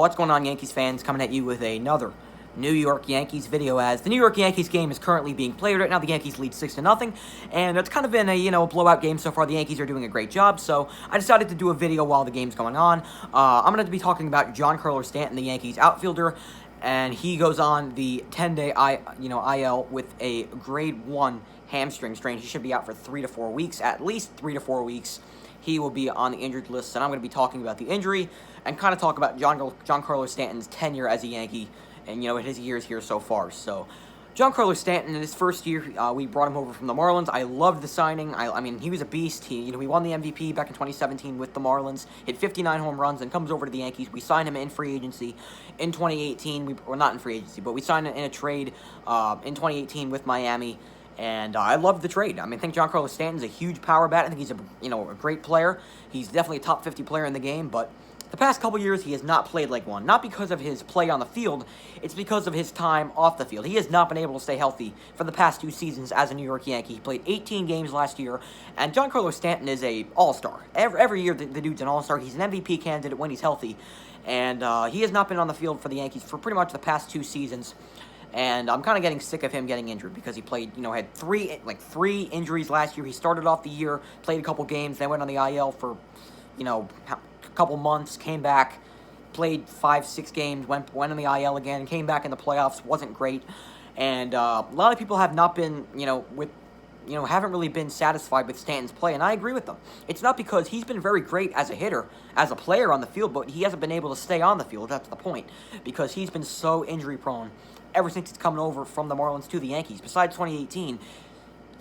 What's going on, Yankees fans? Coming at you with another New York Yankees video. As the New York Yankees game is currently being played right now, the Yankees lead 6-0, and it's kind of been a blowout game so far. The Yankees are doing a great job, so I decided to do a video while the game's going on. I'm going to be talking about Giancarlo Stanton, the Yankees outfielder, and he goes on the 10-day IL with a grade 1 hamstring strain. He should be out for 3 to 4 weeks, at least 3 to 4 weeks. He will be on the injured list, and I'm going to be talking about the injury and kind of talk about Giancarlo Stanton's tenure as a Yankee and, his years here so far. So, Giancarlo Stanton, in his first year, we brought him over from the Marlins. I loved the signing. I mean, he was a beast. He won the MVP back in 2017 with the Marlins, hit 59 home runs, and comes over to the Yankees. We signed him in free agency in 2018. Well, not in free agency, but we signed him in a trade in 2018 with Miami. And I love the trade. I think Giancarlo Stanton's a huge power bat. I think he's a great player. He's definitely a top 50 player in the game, but the past couple years he has not played like one. Not because of his play on the field, it's because of his time off the field. He has not been able to stay healthy for the past 2 seasons as a New York Yankee. He played 18 games last year, and Giancarlo Stanton is a all-star. Every year the dude's an all-star. He's an MVP candidate when he's healthy, and he has not been on the field for the Yankees for pretty much the past 2 seasons. And I'm kind of getting sick of him getting injured because he played, had three injuries last year. He started off the year, played a couple games, then went on the IL for, a couple months, came back, played 5-6 games, went on the IL again, came back in the playoffs, wasn't great. And a lot of people have not been, haven't really been satisfied with Stanton's play, and I agree with them. It's not because he's been very great as a hitter, as a player on the field, but he hasn't been able to stay on the field. That's the point, because he's been so injury-prone ever since he's coming over from the Marlins to the Yankees. Besides 2018,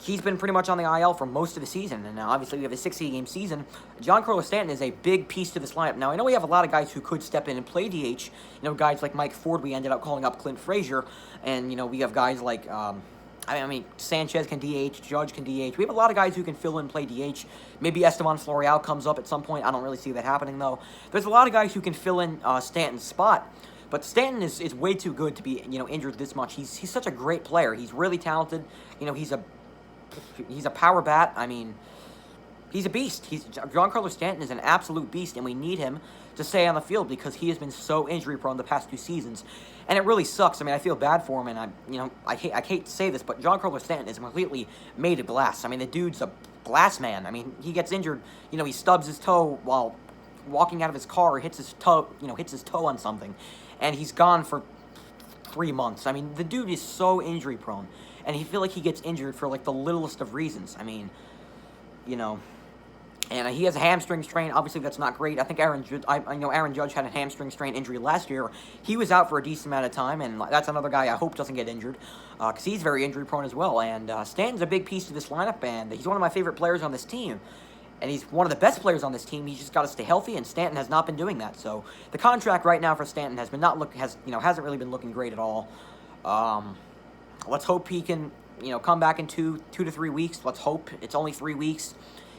he's been pretty much on the IL for most of the season, and now obviously we have a 60-game season. Giancarlo Stanton is a big piece to this lineup. Now, I know we have a lot of guys who could step in and play DH. Guys like Mike Ford, we ended up calling up Clint Frazier, and, we have guys like, Sanchez can DH, Judge can DH. We have a lot of guys who can fill in, play DH. Maybe Esteban Florial comes up at some point. I don't really see that happening, though. There's a lot of guys who can fill in Stanton's spot. But Stanton is way too good to be, injured this much. He's such a great player. He's really talented. He's a power bat. He's a beast. Giancarlo Stanton is an absolute beast, and we need him to stay on the field because he has been so injury-prone the past 2 seasons. And it really sucks. I feel bad for him, and I hate to say this, but Giancarlo Stanton is completely made of glass. The dude's a glass man. He gets injured. He stubs his toe while walking out of his car, hits his toe on something, and he's gone for 3 months. The dude is so injury prone, and he feel like he gets injured for the littlest of reasons. And he has a hamstring strain. Obviously, that's not great. I think Aaron Judge had a hamstring strain injury last year. He was out for a decent amount of time, and that's another guy I hope doesn't get injured because he's very injury prone as well. And Stanton's a big piece to this lineup, and he's one of my favorite players on this team. And he's one of the best players on this team. He's just got to stay healthy, and Stanton has not been doing that. So the contract right now for Stanton hasn't really been looking great at all. Let's hope he can come back in 2 to 3 weeks. Let's hope it's only 3 weeks.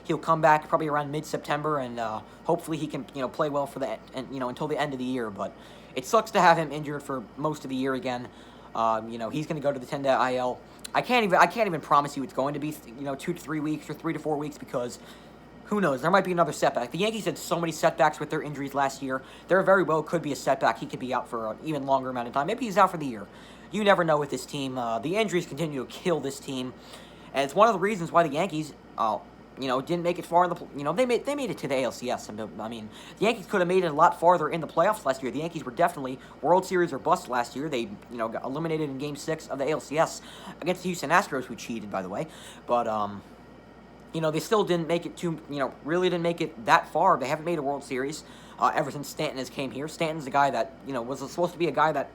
He'll come back probably around mid-September, and hopefully he can play well for until the end of the year. But it sucks to have him injured for most of the year again. He's going to go to the 10-day IL. I can't even promise you it's going to be 2 to 3 weeks or 3 to 4 weeks because who knows? There might be another setback. The Yankees had so many setbacks with their injuries last year. There very well could be a setback. He could be out for an even longer amount of time. Maybe he's out for the year. You never know with this team. The injuries continue to kill this team, and it's one of the reasons why the Yankees, didn't make it far in the. They made it to the ALCS. The Yankees could have made it a lot farther in the playoffs last year. The Yankees were definitely World Series or bust last year. They got eliminated in Game 6 of the ALCS against the Houston Astros, who cheated, by the way, but they still didn't make it really didn't make it that far. They haven't made a World Series ever since Stanton has came here. Stanton's the guy that, was supposed to be a guy that,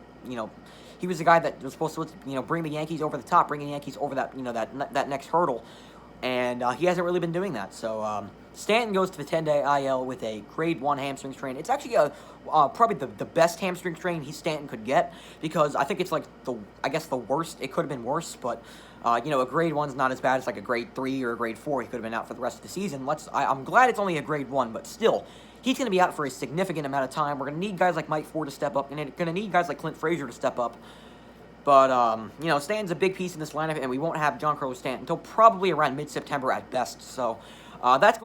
he was the guy that was supposed to, bring the Yankees over the top, bring the Yankees over that, that next hurdle. And he hasn't really been doing that. So Stanton goes to the 10-day IL with a grade 1 hamstring strain. It's actually probably the best hamstring strain Stanton could get because I think it's the worst. It could have been worse, but a grade 1's not as bad as a grade 3 or a grade 4. He could have been out for the rest of the season. I'm glad it's only a grade 1, but still, he's going to be out for a significant amount of time. We're going to need guys like Mike Ford to step up, and we're going to need guys like Clint Frazier to step up. But, Stanton's a big piece in this lineup, and we won't have Giancarlo Stanton until probably around mid-September at best. So, that's